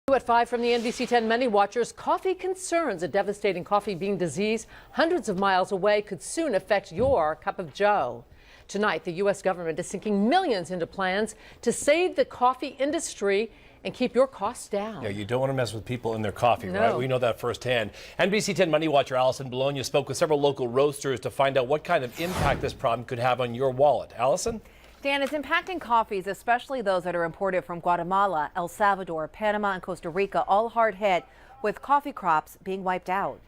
At 5 from the NBC 10 Many Watchers, coffee concerns. A devastating coffee bean disease hundreds of miles away could soon affect your cup of joe. Tonight, the U.S. government is sinking millions into plans to save the coffee industry and keep your costs down. Yeah, you don't want to mess with people in their coffee, No. right? We know that firsthand. NBC 10 Money Watcher Allison Bologna spoke with several local roasters to find out what kind of impact this problem could have on your wallet. Allison? Dan, it's impacting coffees, especially those that are imported from Guatemala, El Salvador, Panama, and Costa Rica, all hard hit with coffee crops being wiped out.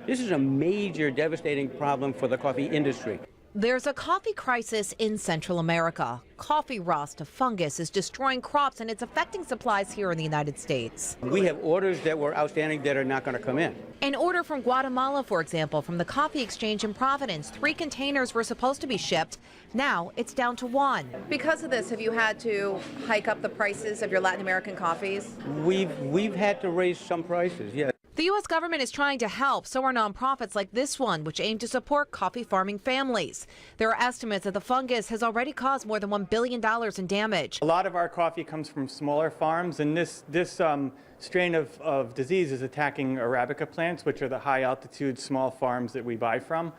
This is a major devastating problem for the coffee industry. There's a coffee crisis in Central America. Coffee rust, a fungus, is destroying crops and it's affecting supplies here in the United States. We have orders that were outstanding that are not going to come in. An order from Guatemala, for example, from the coffee exchange in Providence. 3 containers were supposed to be shipped. Now it's down to 1. Because of this, have you had to hike up the prices of your Latin American coffees? We've had to raise some prices, yeah. The U.S. government is trying to help. So are nonprofits like this one, which aim to support coffee farming families. There are estimates that the fungus has already caused more than $1 billion in damage. A lot of our coffee comes from smaller farms, and this strain of disease is attacking Arabica plants, which are the high altitude small farms that we buy from.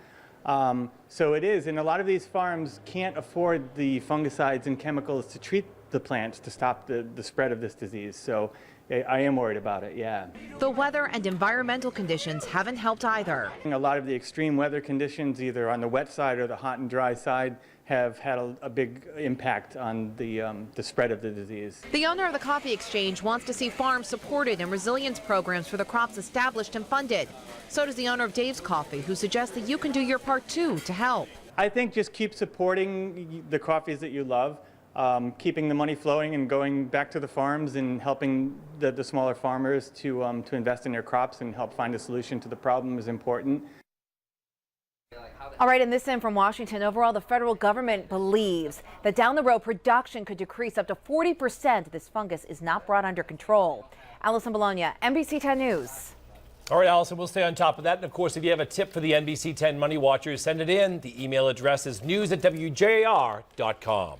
So it is, and a lot of these farms can't afford the fungicides and chemicals to treat the plants to stop the spread of this disease. So I am worried about it, yeah. The weather and environmental conditions haven't helped either. A lot of the extreme weather conditions, either on the wet side or the hot and dry side, have had a big impact on the spread of the disease. The owner of the coffee exchange wants to see farms supported and resilience programs for the crops established and funded. So does the owner of Dave's Coffee, who suggests that you can do your part too to help. I think just keep supporting the coffees that you love. Keeping the money flowing and going back to the farms and helping the smaller farmers to invest in their crops and help find a solution to the problem is important. All right, and this in from Washington. Overall, the federal government believes that down the road production could decrease up to 40% if this fungus is not brought under control. Allison Bologna, NBC 10 News. All right, Allison, we'll stay on top of that. And of course, if you have a tip for the NBC 10 Money Watchers, send it in. The email address is news@WJAR.com.